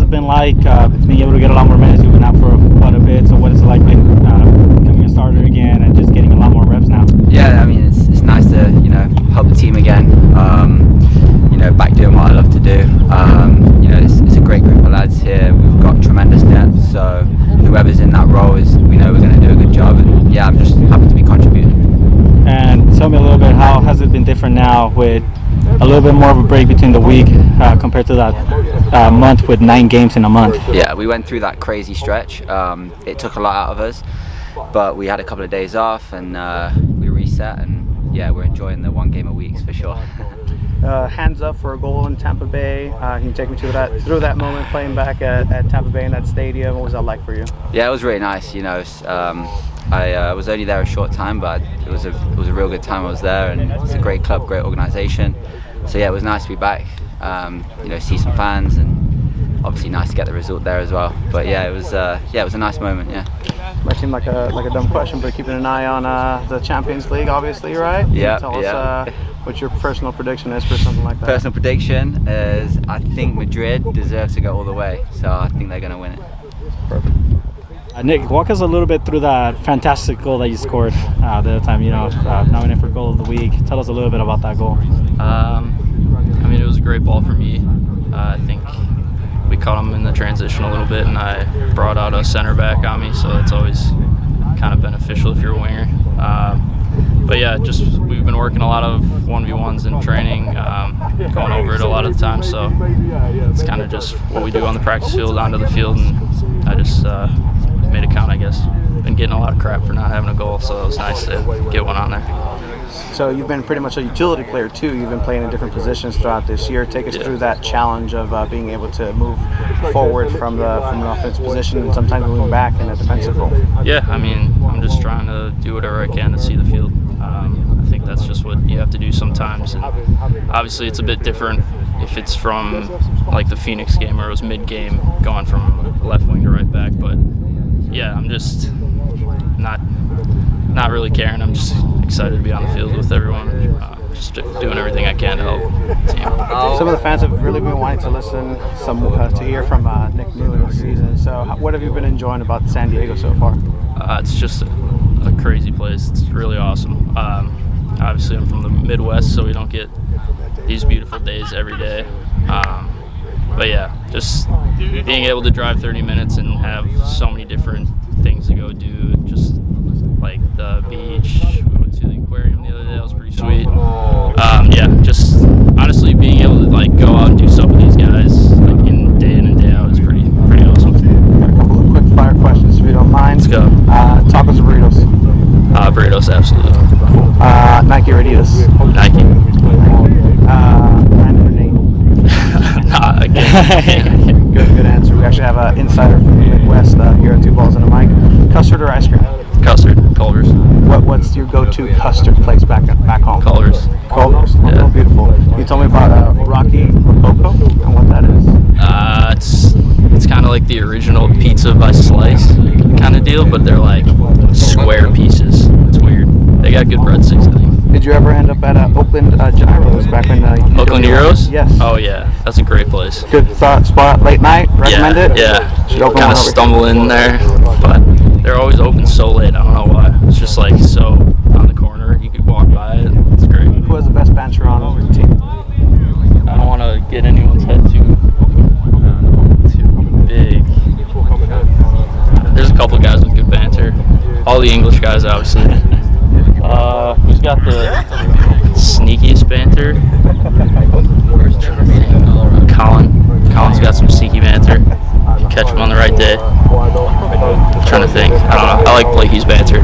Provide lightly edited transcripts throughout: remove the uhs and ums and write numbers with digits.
it been like being able to get a lot more minutes? You've been out for quite a bit, so what is it like becoming a starter again and just getting a lot more reps now? Yeah, I mean it's nice to help the team again. Back doing what I love to do. It's a great group of lads here. We've got tremendous depth, so whoever's in that role we know we're going to do a good job. And yeah, I'm just happy to be contributing. And tell me a little bit, how has it been different now with a little bit more of a break between the week compared to that month with 9 games in a month? Yeah, we went through that crazy stretch. It took a lot out of us, but we had a couple of days off and we reset, and yeah, we're enjoying the 1 game a week for sure. Hands up for a goal in Tampa Bay. Can you take me through that moment playing back at Tampa Bay in that stadium? What was that like for you? Yeah, it was really nice. I was only there a short time, but it was a real good time I was there, and it's a great club, great organisation. So yeah, it was nice to be back. See some fans, and obviously nice to get the result there as well. But yeah, it was a nice moment. Yeah. Might seem like a dumb question, but keeping an eye on the Champions League, obviously, right? Yeah. Tell us what your personal prediction is for something like that. Personal prediction is I think Madrid deserves to go all the way, so I think they're going to win it. Perfect. Nick, walk us a little bit through that fantastic goal that you scored the other time. Nominated for goal of the week. Tell us a little bit about that goal. It was a great ball for me. I think we caught him in the transition a little bit, and I brought out a center back on me, so it's always kind of beneficial if you're a winger. But yeah, we've been working a lot of 1v1s in training, going over it a lot of the time, so it's kind of just what we do on the practice field, onto the field, and I just made it count, I guess. Been getting a lot of crap for not having a goal, so it was nice to get one on there. So you've been pretty much a utility player too. You've been playing in different positions throughout this year. Take us through that challenge of being able to move forward from an offensive position and sometimes moving back in a defensive role. Yeah, I'm just trying to do whatever I can to see the field. I think that's just what you have to do sometimes. And obviously it's a bit different if it's from like the Phoenix game where it was mid-game going from left wing to right back. But yeah, I'm just not really caring. I'm just excited to be on the field with everyone, just doing everything I can to help the team. Some of the fans have really been wanting to listen, to hear from Nick Mueller this season. So what have you been enjoying about San Diego so far? It's just a crazy place. It's really awesome. Obviously, I'm from the Midwest, so we don't get these beautiful days every day. But yeah, just being able to drive 30 minutes and have so many different things to go do, just like the beach. We went to the aquarium the other day. That was pretty sweet. Just honestly being able to go out and do stuff with these guys in and day out is pretty awesome. A couple of quick fire questions if you don't mind. Let's go. Tacos or burritos? Burritos, absolutely. Nike or Adidas? Nike. Landon or Nate? Nah, again. Good answer. We actually have an insider from the Midwest here at Two Balls and a Mic. Custard or ice cream? Custard, Culver's. What's your go-to custard place back home? Culver's. Culver's. Yeah. Oh, beautiful. Can you tell me about Rocky Rococo and what that is? It's kind of like the original pizza by slice kind of deal, but they're like square pieces. It's weird. They got good breadsticks, I think. Did you ever end up at Oakland Gyros back when? Oakland Gyros? Yes. Oh yeah, that's a great place. Good spot, late night. Recommend it? Yeah. Should open kind of one over stumble in there, but they're always open so late. I don't know why. It's just like so on the corner. You could walk by it. It's great. Who has the best banter on the team? I don't want to get anyone's head too big. There's a couple guys with good banter. All the English guys, obviously. Who's got the sneakiest banter? Colin's got some sneaky banter. Catch him on the right day. I'm trying to think. I don't know. I like Blakey's banter.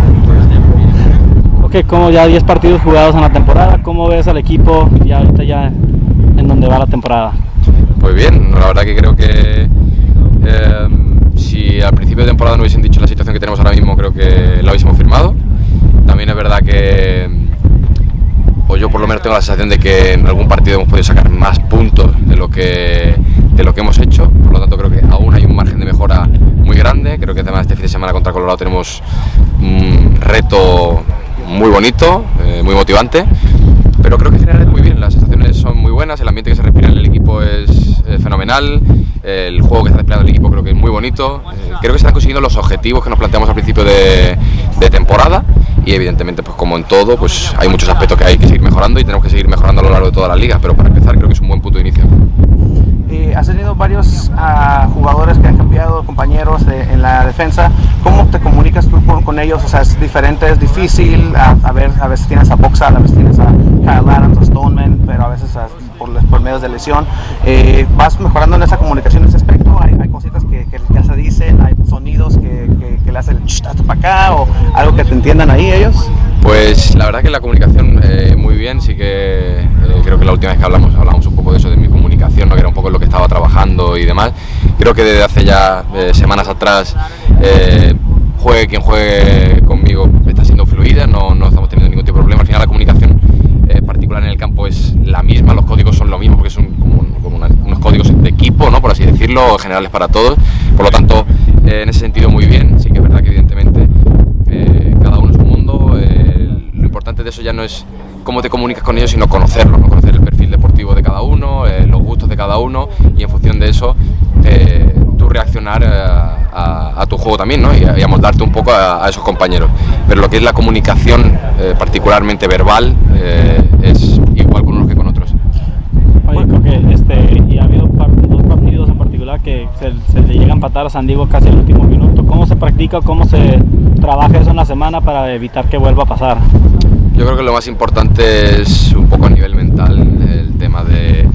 Ok, como ya 10 partidos jugados en la temporada, ¿cómo ves al equipo ya ahorita ya en donde va la temporada? Pues bien, la verdad que creo que si al principio de temporada no hubiesen dicho la situación que tenemos ahora mismo, creo que la hubiésemos firmado. También es verdad que, o yo por lo menos tengo la sensación de que en algún partido hemos podido sacar más puntos de lo que hemos hecho, por lo tanto creo que aún hay un margen de mejora muy grande. Creo que además este fin de semana contra Colorado tenemos un reto muy bonito, muy motivante, pero creo que en general es muy bien, las sensaciones son muy buenas, el ambiente que se respira en el equipo es fenomenal el juego que está desplegando el equipo creo que es muy bonito. Creo que se están consiguiendo los objetivos que nos planteamos al principio de temporada y evidentemente pues como en todo pues hay muchos aspectos que hay que seguir mejorando y tenemos que seguir mejorando a lo largo de toda la liga, pero para empezar creo que es un buen punto de inicio. Has tenido varios jugadores que han cambiado, compañeros en la defensa. ¿Cómo te comunicas tú con ellos? O sea, es diferente, es difícil. A veces tienes a Boxall, a veces tienes a Kyle Adams, a Stoneman, pero a veces por medios de lesión. ¿Vas mejorando en esa comunicación, en ese aspecto? ¿Hay cositas que ya se dicen? ¿Hay sonidos que le hacen hasta para acá o algo que te entiendan ahí ellos? Pues la verdad que la comunicación muy bien, sí que creo que la última vez que hablamos un poco de eso, de mi comunicación, ¿no? Que era un poco en lo que estaba trabajando y demás. Creo que desde hace ya semanas atrás, juegue quien juegue conmigo, está siendo fluida, no estamos teniendo ningún tipo de problema. Al final la comunicación particular en el campo es la misma, los códigos son lo mismo porque son como unos códigos de equipo, ¿no? Por así decirlo, generales para todos. Por lo tanto, en ese sentido muy bien. Sí que es verdad que evidentemente cada uno es un mundo. Lo importante de eso ya no es cómo te comunicas con ellos, sino conocerlos, ¿no? Conocer el perfil deportivo de cada uno, los gustos de cada uno y en función de eso tú reaccionar a tu juego también, ¿no? y amoldarte un poco a esos compañeros. Pero lo que es la comunicación particularmente verbal es igual con unos que con otros. Oye, Koke, y ha habido dos partidos en particular que se le llega a empatar a San Diego casi al último minuto. ¿Cómo se practica, cómo se trabaja eso en la semana para evitar que vuelva a pasar? Yo creo que lo más importante es un poco a nivel mental el tema de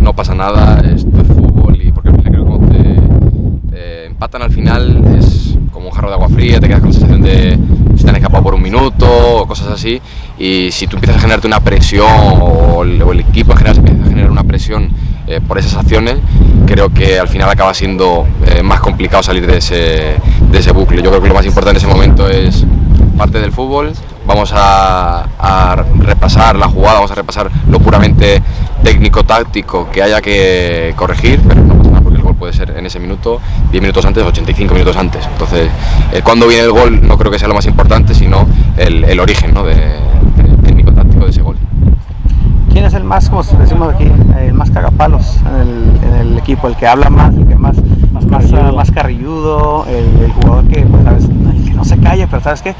no pasa nada, esto es fútbol y porque al final creo que cuando te empatan al final es como un jarro de agua fría, te quedas con la sensación de si te han escapado por un minuto o cosas así y si tú empiezas a generarte una presión o el equipo en general se empieza a generar una presión por esas acciones, creo que al final acaba siendo más complicado salir de ese bucle. Yo creo que lo más importante en ese momento es parte del fútbol, vamos a repasar la jugada, vamos a repasar lo puramente técnico-táctico que haya que corregir, pero no pasa nada porque el gol puede ser en ese minuto, 10 minutos antes, 85 minutos antes. Entonces, cuando viene el gol no creo que sea lo más importante, sino el origen, ¿no? del técnico-táctico de ese gol. ¿Quién es el más, como decimos aquí, el más cagapalos en el equipo, el que habla más, el que más carrilludo, el jugador que, pues, sabes, el que no se calla, pero sabes qué,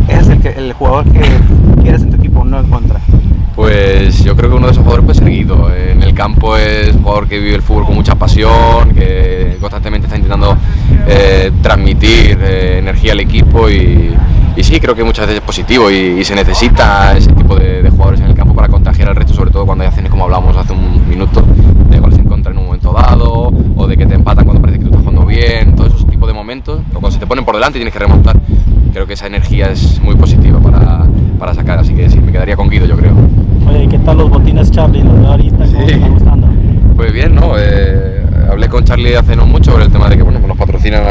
es el jugador que quieres en tu equipo, no en contra? Pues yo creo que uno de esos jugadores puede ser Guido. En el campo es un jugador que vive el fútbol con mucha pasión, que constantemente está intentando transmitir energía al equipo y sí, creo que muchas veces es positivo y se necesita ese tipo de jugadores en el campo para contagiar al resto, sobre todo cuando hay acciones como hablábamos hace un minuto, de goles en contra en un momento dado o de que te empatan cuando parece que tú estás jugando bien, todos esos tipos de momentos, o cuando se te ponen por delante y tienes que remontar. Creo que esa energía es muy positiva para sacar, así que sí, me quedaría con Guido, yo creo. Oye, ¿y qué tal los botines Charlie? ¿Los veo ahorita? ¿Cómo te están gustando? Pues bien, ¿no? Hablé con Charlie hace no mucho sobre el tema de que bueno, nos patrocinan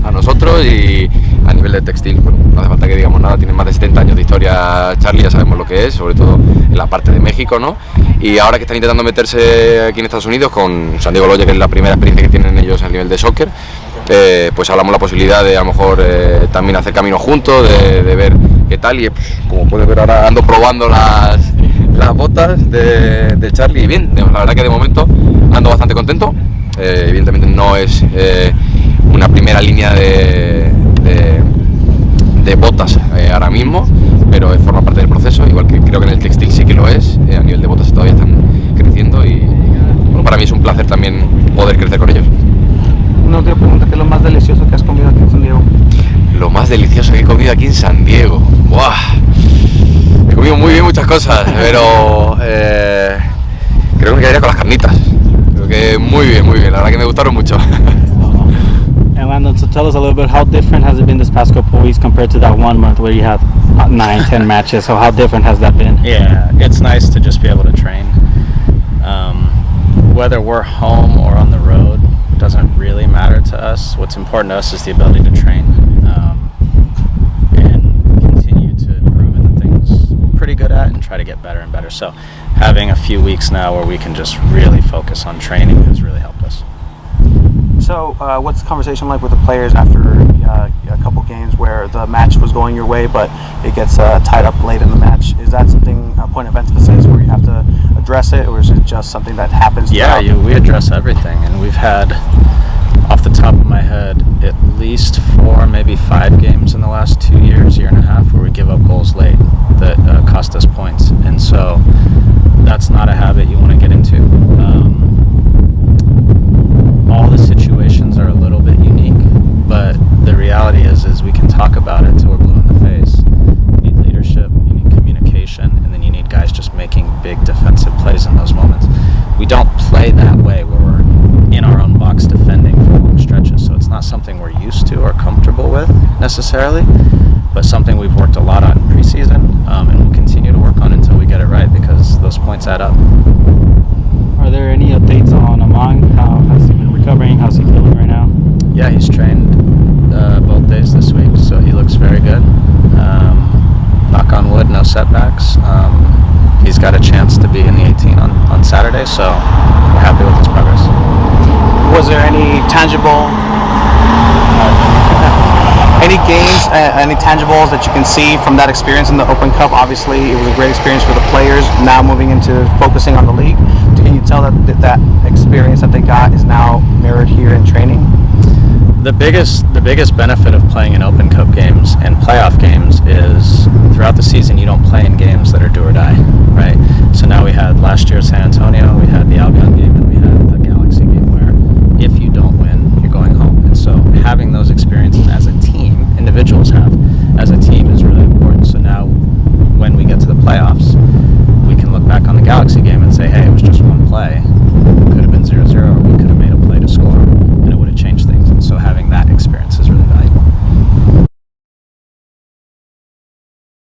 a nosotros y a nivel de textil, bueno, no hace falta que digamos nada, tiene más de 70 años de historia Charlie, ya sabemos lo que es, sobre todo en la parte de México, ¿no? Y ahora que están intentando meterse aquí en Estados Unidos con San Diego Loya, que es la primera experiencia que tienen ellos a nivel de soccer, pues hablamos la posibilidad de a lo mejor también hacer camino juntos, de ver qué tal y pues, como puedes ver ahora ando probando las botas de Charlie y bien, la verdad que de momento ando bastante contento, evidentemente no es una primera línea de botas ahora mismo, pero forma parte del proceso, igual que creo que en el textil sí que lo es, a nivel de botas todavía están creciendo y bueno, para mí es un placer también poder crecer con ellos. Una última pregunta, ¿qué es lo más delicioso que has comido aquí en San Diego? Lo más delicioso que he comido aquí en San Diego. ¡Buah! He comido muy bien muchas cosas, pero creo que me quedaría con las carnitas. Creo que muy bien, la verdad que me gustaron mucho. And Landon, so tell us a little bit, how different has it been this past couple of weeks compared to that 1 month where you had 9-10 matches? So how different has that been? Yeah, it's nice to just be able to train. Whether we're home or on the road doesn't really matter to us. What's important to us is the ability to train and continue to improve in the things we're pretty good at and try to get better and better. So having a few weeks now where we can just really focus on training has really helped us. So, what's the conversation like with the players after a couple games where the match was going your way, but it gets tied up late in the match? Is that something, a point of emphasis, where you have to address address it, or is it just something that happens? Yeah, we address everything, and we've had, off the top of my head, at least 4, maybe 5 games in the last 2 years, year and a half, where we give up goals late that cost us points, and so that's not a habit you want to get into. All the situations are a little bit unique, but the reality is we can talk about it till we're blue in the face. You need leadership, you need communication, and then you need guys just making big defensive plays in those moments. We don't play that way where we're in our own box defending for long stretches, so it's not something we're used to or comfortable with necessarily, but something we've worked a lot on in preseason, and we'll continue to work on until we get it right, because those points add up. Are there any updates on Amang? How has he been recovering? How's he feeling right now? Yeah, he's trained both days this week, so he looks very good. Knock on wood, no setbacks. He's got a chance to be in the 18 on Saturday, so we're happy with his progress. Was there any tangible, any games, any tangibles that you can see from that experience in the Open Cup? Obviously, it was a great experience for the players. Now moving into focusing on the league, can you tell that experience that they got is now mirrored here in training? The biggest benefit of playing in Open Cup games and playoff games is throughout the season you don't play in games that are do or die, right? So now